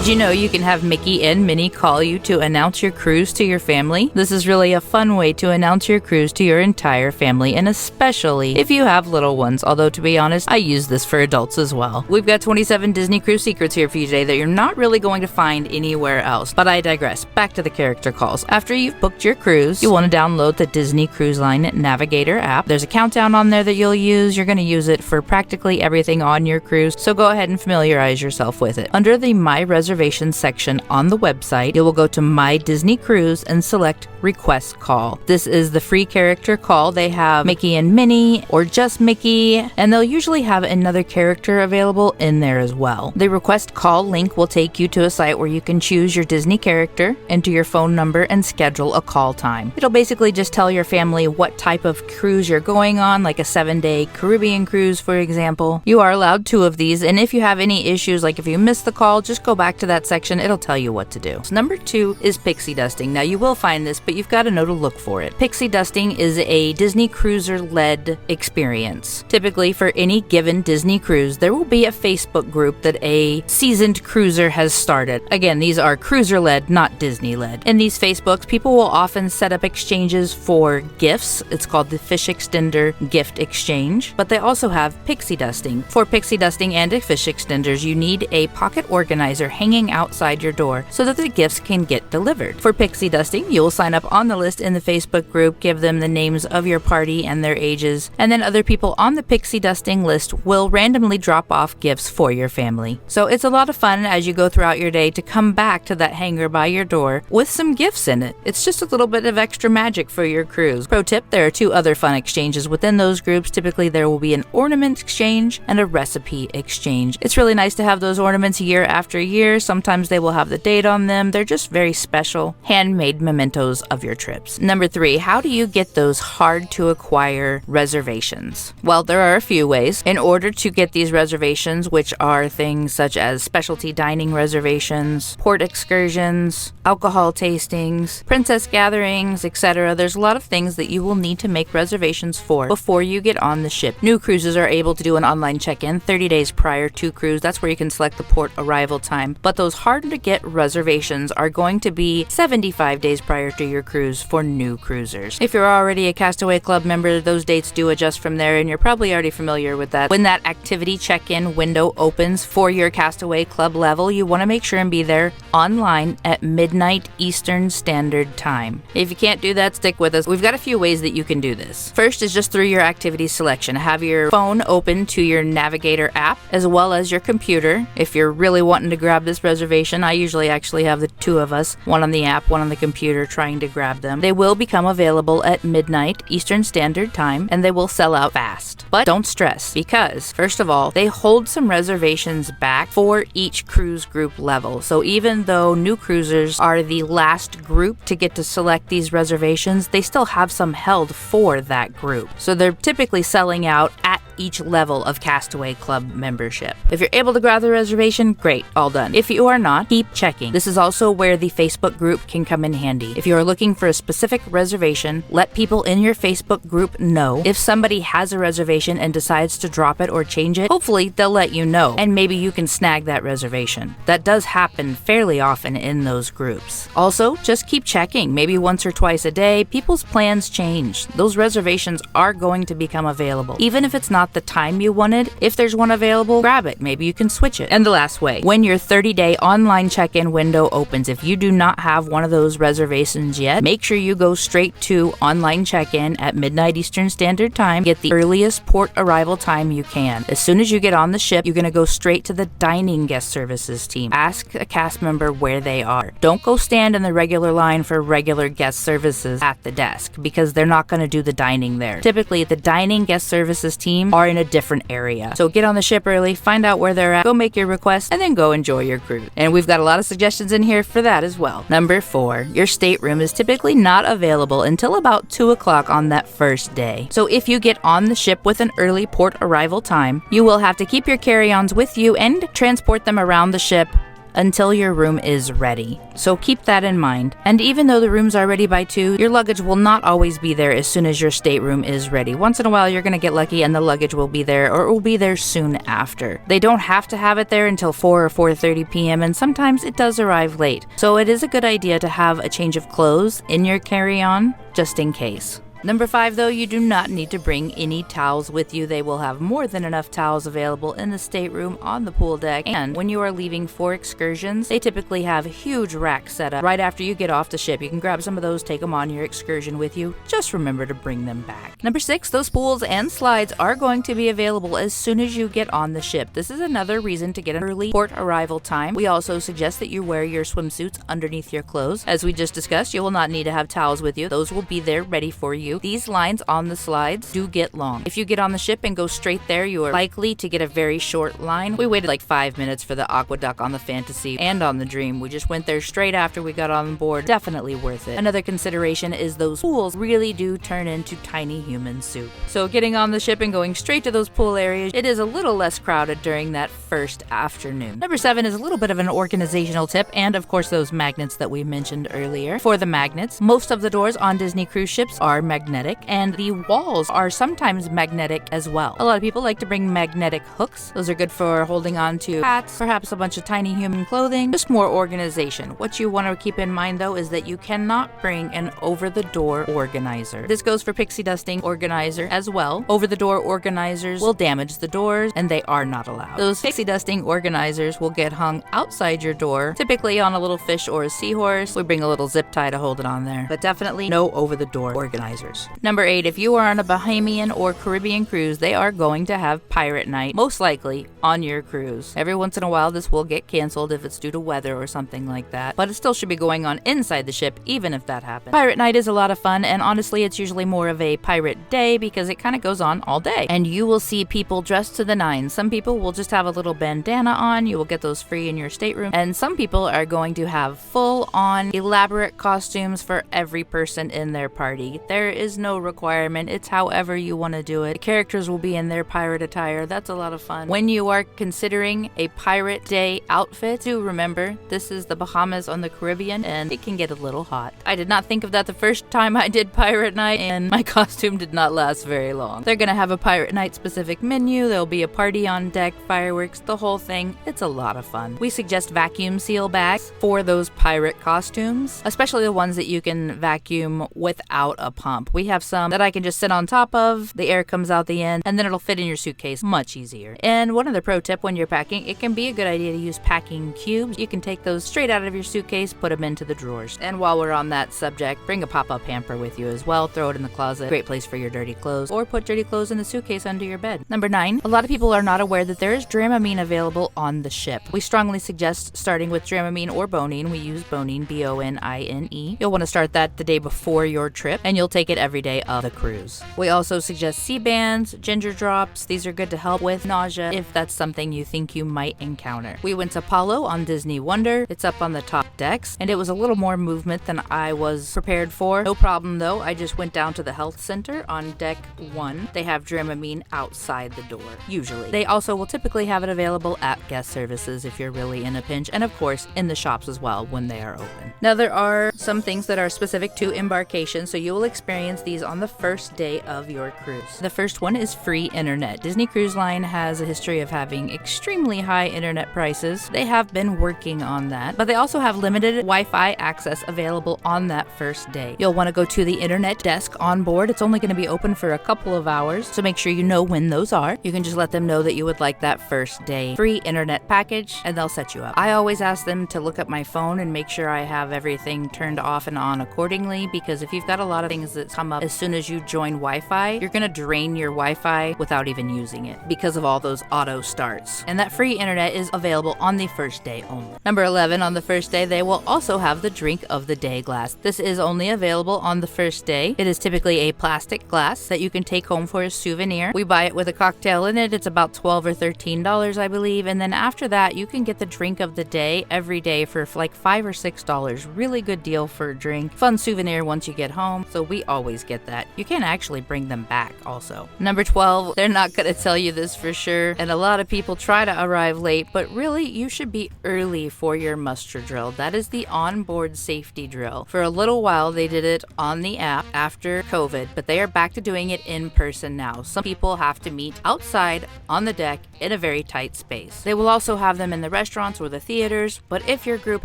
Did you know you can have Mickey and Minnie call you to announce your cruise to your family? This is really a fun way to announce your cruise to your entire family, and especially if you have little ones, although to be honest, I use this for adults as well. We've got 27 Disney cruise secrets here for you today that you're not really going to find anywhere else, but I digress. Back to the character calls. After you've booked your cruise, you'll want to download the Disney Cruise Line Navigator app. There's a countdown on there that you'll use. You're going to use it for practically everything on your cruise, so go ahead and familiarize yourself with it. Under the My Reservations section on the website, you will go to My Disney Cruise and select Request Call. This is the free character call. They have Mickey and Minnie or just Mickey, and they'll usually have another character available in there as well. The Request Call link will take you to a site where you can choose your Disney character, enter your phone number, and schedule a call time. It'll basically just tell your family what type of cruise you're going on, like a 7-day Caribbean cruise, for example. You are allowed 2 of these, and if you have any issues, like if you miss the call, just go back to that section. It'll tell you what to do. So number 2 is pixie dusting. Now you will find this, but you've got to know to look for it. Pixie dusting is a Disney cruiser-led experience. Typically, for any given Disney cruise, there will be a Facebook group that a seasoned cruiser has started. Again, these are cruiser-led, not Disney-led. In these Facebooks, people will often set up exchanges for gifts. It's called the Fish Extender Gift Exchange, but they also have pixie dusting. For pixie dusting and fish extenders, you need a pocket organizer hanging outside your door so that the gifts can get delivered. For pixie dusting, you will sign up on the list in the Facebook group, give them the names of your party and their ages, and then other people on the pixie dusting list will randomly drop off gifts for your family. So it's a lot of fun as you go throughout your day to come back to that hanger by your door with some gifts in it. It's just a little bit of extra magic for your cruise. Pro tip, there are 2 other fun exchanges within those groups. Typically there will be an ornament exchange and a recipe exchange. It's really nice to have those ornaments year after year. Sometimes they will have the date on them. They're just very special, handmade mementos of your trips. Number 3, how do you get those hard to acquire reservations? Well, there are a few ways. In order to get these reservations, which are things such as specialty dining reservations, port excursions, alcohol tastings, princess gatherings, etc., there's a lot of things that you will need to make reservations for before you get on the ship. New cruises are able to do an online check-in 30 days prior to cruise. That's where you can select the port arrival time. But those hard-to-get reservations are going to be 75 days prior to your cruise for new cruisers. If you're already a Castaway Club member, those dates do adjust from there, and you're probably already familiar with that. When that activity check-in window opens for your Castaway Club level, you want to make sure and be there online at midnight Eastern Standard Time. If you can't do that, stick with us. We've got a few ways that you can do this. First is just through your activity selection. Have your phone open to your Navigator app as well as your computer. If you're really wanting to grab this reservation, I usually actually have the 2 of us, one on the app, one on the computer, trying to grab them. They will become available at midnight Eastern Standard Time, and they will sell out fast. But don't stress, because first of all, they hold some reservations back for each cruise group level. So even though new cruisers are the last group to get to select these reservations, they still have some held for that group. So they're typically selling out at each level of Castaway Club membership. If you're able to grab the reservation, great, all done. If you are not, keep checking. This is also where the Facebook group can come in handy. If you are looking for a specific reservation, let people in your Facebook group know. If somebody has a reservation and decides to drop it or change it, hopefully they'll let you know, and maybe you can snag that reservation. That does happen fairly often in those groups. Also, just keep checking. Maybe once or twice a day. People's plans change. Those reservations are going to become available. Even if it's not the time you wanted, if there's one available, grab it. Maybe you can switch it. And the last way, when your 30-day online check-in window opens, if you do not have one of those reservations yet, make sure you go straight to online check-in at midnight Eastern Standard Time. Get the earliest port arrival time you can. As soon as you get on the ship, you're going to go straight to the dining guest services team. Ask a cast member where they are. Don't go stand in the regular line for regular guest services at the desk, because they're not going to do the dining there. Typically, the dining guest services team are in a different area. So get on the ship early, find out where they're at, go make your request, and then go enjoy your cruise. And we've got a lot of suggestions in here for that as well. Number 4, your stateroom is typically not available until about 2 o'clock on that first day. So if you get on the ship with an early port arrival time, you will have to keep your carry-ons with you and transport them around the ship until your room is ready. So keep that in mind. And even though the rooms are ready by 2, your luggage will not always be there as soon as your stateroom is ready. Once in a while, you're going to get lucky and the luggage will be there, or it will be there soon after. They don't have to have it there until 4 or 4:30 p.m. and sometimes it does arrive late. So it is a good idea to have a change of clothes in your carry-on just in case. Number 5, though, you do not need to bring any towels with you. They will have more than enough towels available in the stateroom, on the pool deck, and when you are leaving for excursions, they typically have huge racks set up right after you get off the ship. You can grab some of those, take them on your excursion with you. Just remember to bring them back. Number 6, those pools and slides are going to be available as soon as you get on the ship. This is another reason to get an early port arrival time. We also suggest that you wear your swimsuits underneath your clothes. As we just discussed, you will not need to have towels with you. Those will be there ready for you. These lines on the slides do get long. If you get on the ship and go straight there, you are likely to get a very short line. We waited like 5 minutes for the Aqueduct on the Fantasy and on the Dream. We just went there straight after we got on board. Definitely worth it. Another consideration is those pools really do turn into tiny human soup. So getting on the ship and going straight to those pool areas, it is a little less crowded during that first afternoon. Number 7 is a little bit of an organizational tip, and of course those magnets that we mentioned earlier. For the magnets, most of the doors on Disney cruise ships are magnetic, and the walls are sometimes magnetic as well. A lot of people like to bring magnetic hooks. Those are good for holding on to hats, perhaps a bunch of tiny human clothing, just more organization. What you want to keep in mind though is that you cannot bring an over-the-door organizer. This goes for pixie dusting organizer as well. Over-the-door organizers will damage the doors and they are not allowed. Those pixie dusting organizers will get hung outside your door, typically on a little fish or a seahorse. We bring a little zip tie to hold it on there, but definitely no over-the-door organizers. Number 8, if you are on a Bahamian or Caribbean cruise, they are going to have Pirate Night, most likely on your cruise. Every once in a while, this will get canceled if it's due to weather or something like that, but it still should be going on inside the ship, even if that happens. Pirate Night is a lot of fun, and honestly, it's usually more of a pirate day because it kind of goes on all day, and you will see people dressed to the nines. Some people will just have a little bandana on. You will get those free in your stateroom, and some people are going to have full-on elaborate costumes for every person in their party. There is no requirement. It's however you want to do it. The characters will be in their pirate attire. That's a lot of fun. When you are considering a pirate day outfit, do remember this is the Bahamas on the Caribbean and it can get a little hot. I did not think of that the first time I did Pirate Night, and my costume did not last very long. They're gonna have a Pirate Night specific menu. There'll be a party on deck, fireworks, the whole thing. It's a lot of fun. We suggest vacuum seal bags for those pirate costumes, especially the ones that you can vacuum without a pump. We have some that I can just sit on top of, the air comes out the end, and then it'll fit in your suitcase much easier. And one other pro tip when you're packing, it can be a good idea to use packing cubes. You can take those straight out of your suitcase, put them into the drawers. And while we're on that subject, bring a pop-up hamper with you as well. Throw it in the closet. Great place for your dirty clothes, or put dirty clothes in the suitcase under your bed. Number 9, a lot of people are not aware that there is Dramamine available on the ship. We strongly suggest starting with Dramamine or Bonine. We use Bonine, B-O-N-I-N-E. You'll want to start that the day before your trip, and you'll take it every day of the cruise. We also suggest C-bands, ginger drops. These are good to help with nausea if that's something you think you might encounter. We went to Palo on Disney Wonder. It's up on the top decks, and it was a little more movement than I was prepared for. No problem though, I just went down to the health center on deck 1. They have Dramamine outside the door, usually. They also will typically have it available at guest services if you're really in a pinch, and of course in the shops as well when they are open. Now there are some things that are specific to embarkation, so you will experience these on the first day of your cruise. The first one is free internet. Disney Cruise Line has a history of having extremely high internet prices. They have been working on that, but they also have limited Wi-Fi access available on that first day. You'll want to go to the internet desk on board. It's only going to be open for a couple of hours, so make sure you know when those are. You can just let them know that you would like that first day free internet package, and they'll set you up. I always ask them to look at my phone and make sure I have everything turned off and on accordingly, because if you've got a lot of things that come up as soon as you join Wi-Fi, you're going to drain your Wi-Fi without even using it because of all those auto starts. And that free internet is available on the first day only. Number 11, on the first day, they will also have the drink of the day glass. This is only available on the first day. It is typically a plastic glass that you can take home for a souvenir. We buy it with a cocktail in it. It's about $12 or $13, I believe. And then after that, you can get the drink of the day every day for like $5 or $6. Really good deal for a drink. Fun souvenir once you get home. So we always always get that. You can actually bring them back also. Number 12, they're not going to tell you this for sure, and a lot of people try to arrive late, but really you should be early for your muster drill. That is the onboard safety drill. For a little while they did it on the app after COVID, but they are back to doing it in person now. Some people have to meet outside on the deck in a very tight space. They will also have them in the restaurants or the theaters, but if your group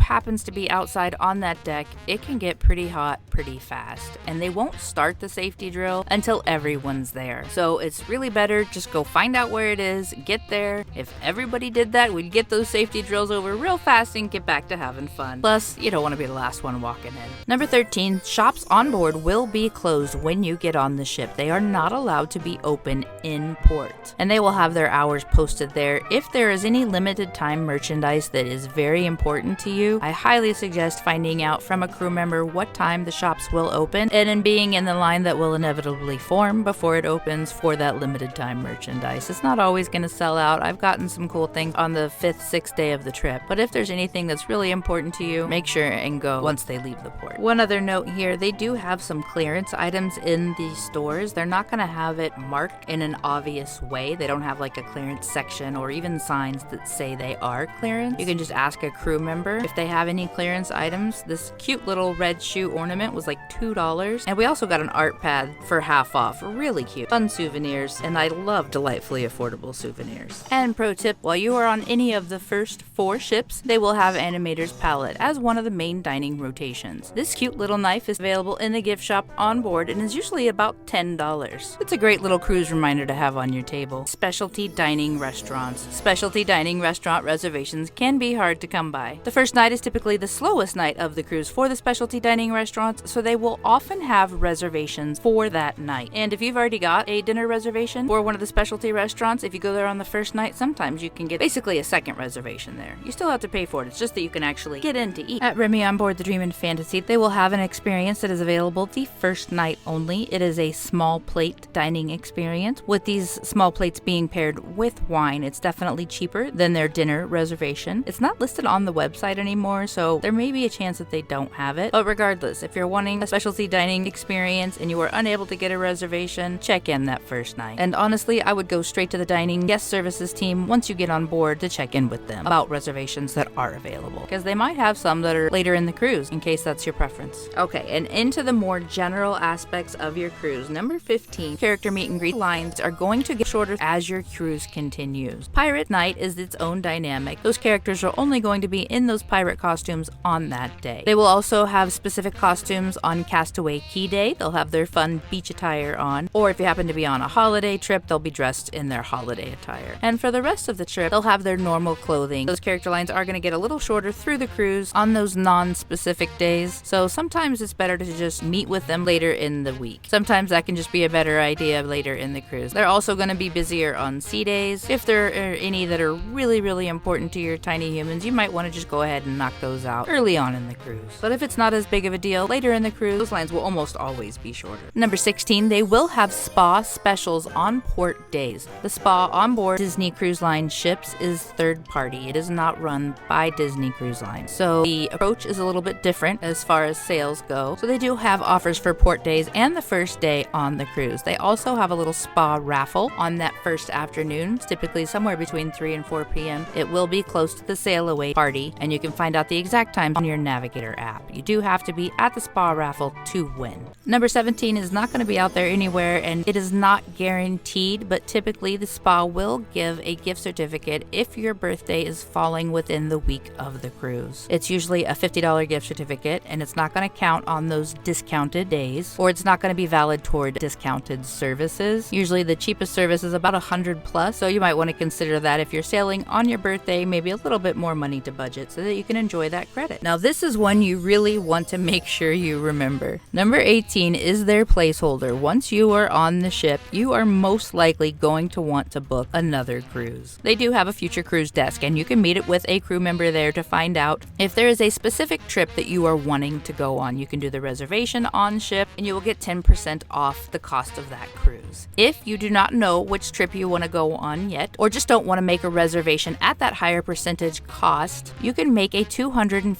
happens to be outside on that deck, it can get pretty hot pretty fast, and they won't start the safety drill until everyone's there. So it's really better just go find out where it is, get there. If everybody did that, we'd get those safety drills over real fast and get back to having fun. Plus, you don't want to be the last one walking in. Number 13, shops on board will be closed when you get on the ship. They are not allowed to be open in port, and they will have their hours posted there. If there is any limited time merchandise that is very important to you, I highly suggest finding out from a crew member what time the shops will open and in being in the line that will inevitably form before it opens for that limited time merchandise. It's not always going to sell out. I've gotten some cool things on the 5th, 6th day of the trip, but if there's anything that's really important to you, make sure and go once they leave the port. One other note here, they do have some clearance items in these stores. They're not going to have it marked in an obvious way. They don't have like a clearance section or even signs that say they are clearance. You can just ask a crew member if they have any clearance items. This cute little red shoe ornament was like $2, and we also got an art pad for half off. Really cute. Fun souvenirs, and I love delightfully affordable souvenirs. And pro tip, while you are on any of the first 4 ships, they will have Animator's Palette as one of the main dining rotations. This cute little knife is available in the gift shop on board and is usually about $10. It's a great little cruise reminder to have on your table. Specialty dining restaurants. Specialty dining restaurant reservations can be hard to come by. The first night is typically the slowest night of the cruise for the specialty dining restaurants, so they will often have reservations for that night. And if you've already got a dinner reservation for one of the specialty restaurants, if you go there on the first night, sometimes you can get basically a second reservation there. You still have to pay for it, it's just that you can actually get in to eat. At Remy on board the Dream and Fantasy, they will have an experience that is available the first night only. It is a small plate dining experience, with these small plates being paired with wine. It's definitely cheaper than their dinner reservation. It's not listed on the website anymore, so there may be a chance that they don't have it. But regardless, if you're wanting a specialty dining experience and you are unable to get a reservation, check in that first night. And honestly, I would go straight to the dining guest services team once you get on board to check in with them about reservations that are available, because they might have some that are later in the cruise, in case that's your preference. Okay, and into the more general aspects of your cruise. Number 15, character meet and greet lines are going to get shorter as your cruise continues. Pirate night is its own dynamic. Those characters are only going to be in those pirate costumes on that day. They will also have specific costumes on Castaway Key Day. They'll have their fun beach attire on, or if you happen to be on a holiday trip, they'll be dressed in their holiday attire. And for the rest of the trip, they'll have their normal clothing. Those character lines are going to get a little shorter through the cruise on those non-specific days, so sometimes it's better to just meet with them later in the week. Sometimes that can just be a better idea later in the cruise. They're also going to be busier on sea days. If there are any that are really important to your tiny humans, you might want to just go ahead and knock those out early on in the cruise. But if it's not as big of a deal, later in the cruise, those lines will almost always be shorter. Number 16, they will have spa specials on port days. The spa on board Disney Cruise Line ships is third party. It is not run by Disney Cruise Line. So the approach is a little bit different as far as sales go. So they do have offers for port days and the first day on the cruise. They also have a little spa raffle on that first afternoon. It's typically somewhere between 3 and 4 p.m. It will be close to the sail away party, and you can find out the exact times on your Navigator app. You do have to be at the spa raffle to win. Number 17 is not going to be out there anywhere, and it is not guaranteed, but typically the spa will give a gift certificate if your birthday is falling within the week of the cruise. It's usually a $50 gift certificate, and it's not going to count on those discounted days, or it's not going to be valid toward discounted services. Usually the cheapest service is about $100 plus, so you might want to consider that if you're sailing on your birthday, maybe a little bit more money to budget so that you can enjoy that credit. Now this is one you really want to make sure you remember. Number 18 is their placeholder. Once you are on the ship, you are most likely going to want to book another cruise. They do have a future cruise desk, and you can meet it with a crew member there to find out if there is a specific trip that you are wanting to go on. You can do the reservation on ship, and you will get 10% off the cost of that cruise. If you do not know which trip you want to go on yet, or just don't want to make a reservation at that higher percentage cost, you can make a $250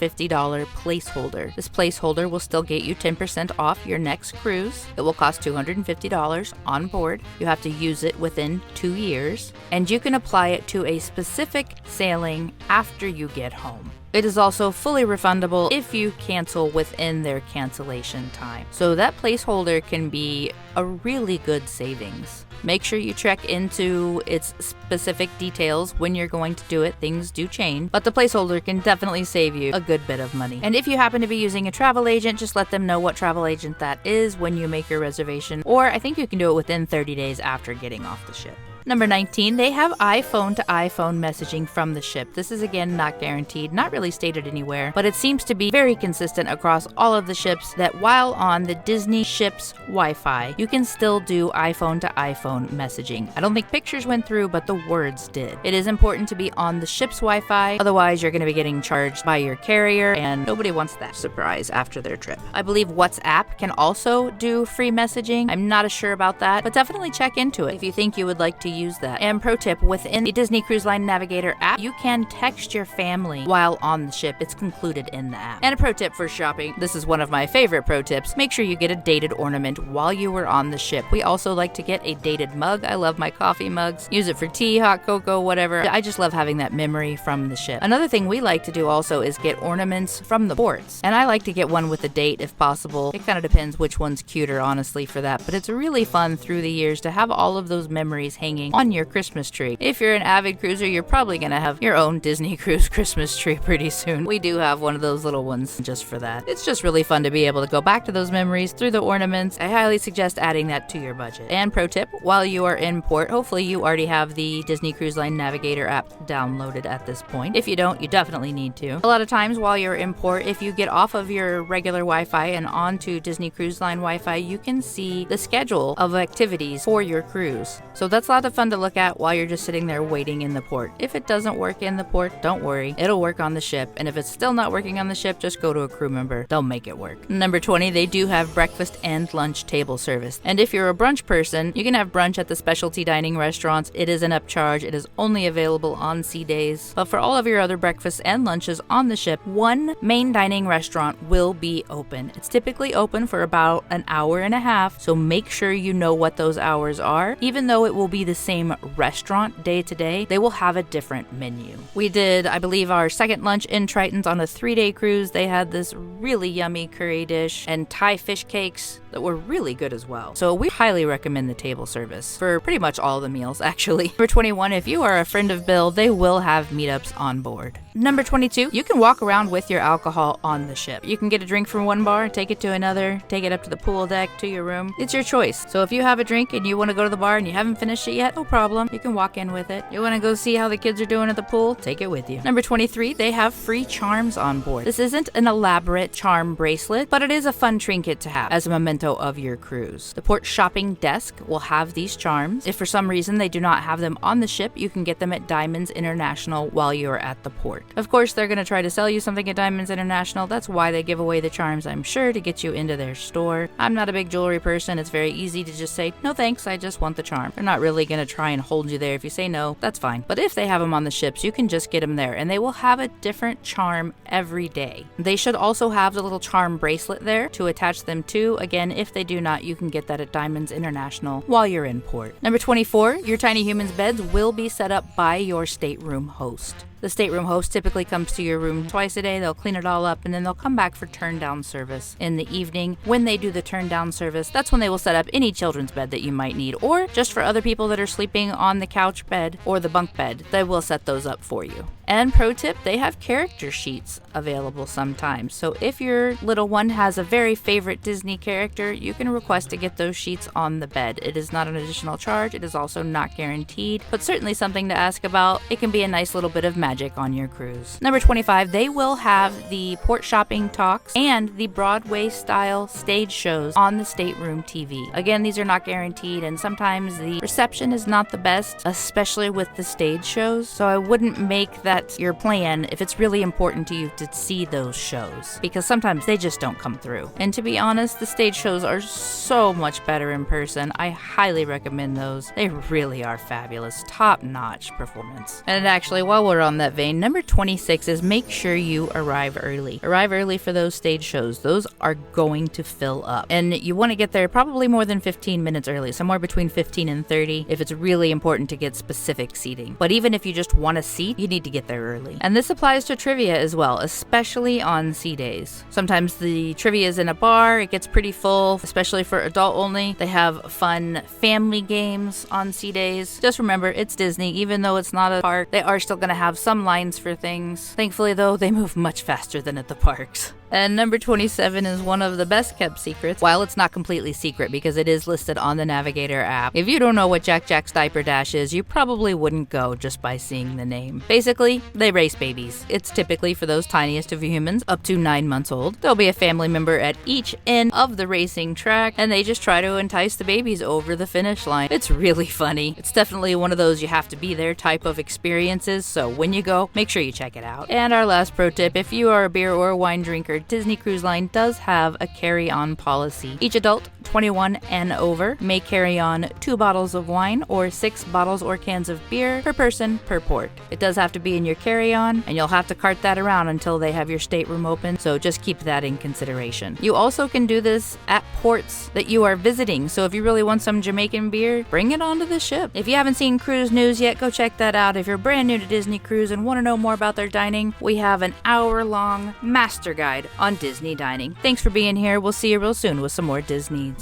placeholder. This placeholder will still get you 10% off your next cruise. It will cost $250 on board. You have to use it within 2 years, and you can apply it to a specific sailing after you get home. It is also fully refundable if you cancel within their cancellation time. So that placeholder can be a really good savings. Make sure you check into its specific details when you're going to do it. Things do change, but the placeholder can definitely save you a good bit of money. And if you happen to be using a travel agent, just let them know what travel agent that is when you make your reservation, or I think you can do it within 30 days after getting off the ship. Number 19, they have iPhone to iPhone messaging from the ship. This is again not guaranteed, not really stated anywhere, but it seems to be very consistent across all of the ships that while on the Disney ship's Wi-Fi, you can still do iPhone to iPhone messaging. I don't think pictures went through, but the words did. It is important to be on the ship's Wi-Fi, otherwise you're going to be getting charged by your carrier, and nobody wants that surprise after their trip. I believe WhatsApp can also do free messaging. I'm not as sure about that, but definitely check into it if you think you would like to use that. And pro tip, within the Disney Cruise Line Navigator app, you can text your family while on the ship. It's included in the app. And a pro tip for shopping, this is one of my favorite pro tips, make sure you get a dated ornament while you were on the ship. We also like to get a dated mug. I love my coffee mugs. Use it for tea, hot cocoa, whatever. I just love having that memory from the ship. Another thing we like to do also is get ornaments from the ports. And I like to get one with a date if possible. It kind of depends which one's cuter, honestly, for that. But it's really fun through the years to have all of those memories hanging on your Christmas tree. If you're an avid cruiser, you're probably going to have your own Disney Cruise Christmas tree pretty soon. We do have one of those little ones just for that. It's just really fun to be able to go back to those memories through the ornaments. I highly suggest adding that to your budget. And pro tip, while you are in port, hopefully you already have the Disney Cruise Line Navigator app downloaded at this point. If you don't, you definitely need to. A lot of times while you're in port, if you get off of your regular Wi-Fi and onto Disney Cruise Line Wi-Fi, you can see the schedule of activities for your cruise. So that's a lot of fun to look at while you're just sitting there waiting in the port. If it doesn't work in the port, don't worry. It'll work on the ship. And if it's still not working on the ship, just go to a crew member. They'll make it work. Number 20, they do have breakfast and lunch table service. And if you're a brunch person, you can have brunch at the specialty dining restaurants. It is an upcharge. It is only available on sea days. But for all of your other breakfasts and lunches on the ship, one main dining restaurant will be open. It's typically open for about an hour and a half, so make sure you know what those hours are. Even though it will be the same restaurant day to day, they will have a different menu. We did, I believe, our second lunch in Triton's on a 3-day cruise. They had this really yummy curry dish and Thai fish cakes that were really good as well. So we highly recommend the table service for pretty much all the meals, actually. Number 21, if you are a friend of Bill, they will have meetups on board. Number 22, you can walk around with your alcohol on the ship. You can get a drink from one bar, take it to another, take it up to the pool deck, to your room. It's your choice. So if you have a drink and you want to go to the bar and you haven't finished it yet, no problem. You can walk in with it. You want to go see how the kids are doing at the pool? Take it with you. Number 23, they have free charms on board. This isn't an elaborate charm bracelet, but it is a fun trinket to have as a memento of your cruise. The port shopping desk will have these charms. If for some reason they do not have them on the ship, you can get them at Diamonds International while you are at the port. Of course, they're going to try to sell you something at Diamonds International. That's why they give away the charms, I'm sure, to get you into their store. I'm not a big jewelry person. It's very easy to just say, no thanks, I just want the charm. They're not really going to try and hold you there. If you say no, that's fine. But if they have them on the ships, you can just get them there, and they will have a different charm every day. They should also have the little charm bracelet there to attach them to. Again, if they do not, you can get that at Diamonds International while you're in port. Number 24, your Tiny Humans beds will be set up by your stateroom host. The stateroom host typically comes to your room twice a day. They'll clean it all up, and then they'll come back for turn down service in the evening. When they do the turn down service, that's when they will set up any children's bed that you might need, or just for other people that are sleeping on the couch bed or the bunk bed, they will set those up for you. And pro tip, they have character sheets available sometimes. So if your little one has a very favorite Disney character, you can request to get those sheets on the bed. It is not an additional charge. It is also not guaranteed, but certainly something to ask about. It can be a nice little bit of magic on your cruise. Number 25, they will have the port shopping talks and the Broadway style stage shows on the stateroom TV. Again, these are not guaranteed, and sometimes the reception is not the best, especially with the stage shows. So I wouldn't make that your plan if it's really important to you to see those shows, because sometimes they just don't come through. And to be honest, the stage shows are so much better in person. I highly recommend those. They really are fabulous, top-notch performance. And actually, while we're on on that vein, number 26 is make sure you arrive early. Arrive early for those stage shows. Those are going to fill up. And you want to get there probably more than 15 minutes early, somewhere between 15 and 30 if it's really important to get specific seating. But even if you just want a seat, you need to get there early. And this applies to trivia as well, especially on C days. Sometimes the trivia is in a bar, it gets pretty full, especially for adult only. They have fun family games on C days. Just remember, it's Disney. Even though it's not a park, they are still going to have some lines for things. Thankfully though, they move much faster than at the parks. And number 27 is one of the best kept secrets, while it's not completely secret because it is listed on the Navigator app. If you don't know what Jack Jack's Diaper Dash is, you probably wouldn't go just by seeing the name. Basically, they race babies. It's typically for those tiniest of humans, up to 9 months old. There'll be a family member at each end of the racing track, and they just try to entice the babies over the finish line. It's really funny. It's definitely one of those you have to be there type of experiences, so when you go, make sure you check it out. And our last pro tip, if you are a beer or wine drinker, Disney Cruise Line does have a carry-on policy. Each adult 21 and over may carry on 2 bottles of wine or 6 bottles or cans of beer per person per port. It does have to be in your carry-on, and you'll have to cart that around until they have your stateroom open, so just keep that in consideration. You also can do this at ports that you are visiting, so if you really want some Jamaican beer, bring it onto the ship. If you haven't seen cruise news yet, go check that out. If you're brand new to Disney Cruise and want to know more about their dining, we have an hour-long master guide on Disney dining. Thanks for being here. We'll see you real soon with some more Disney.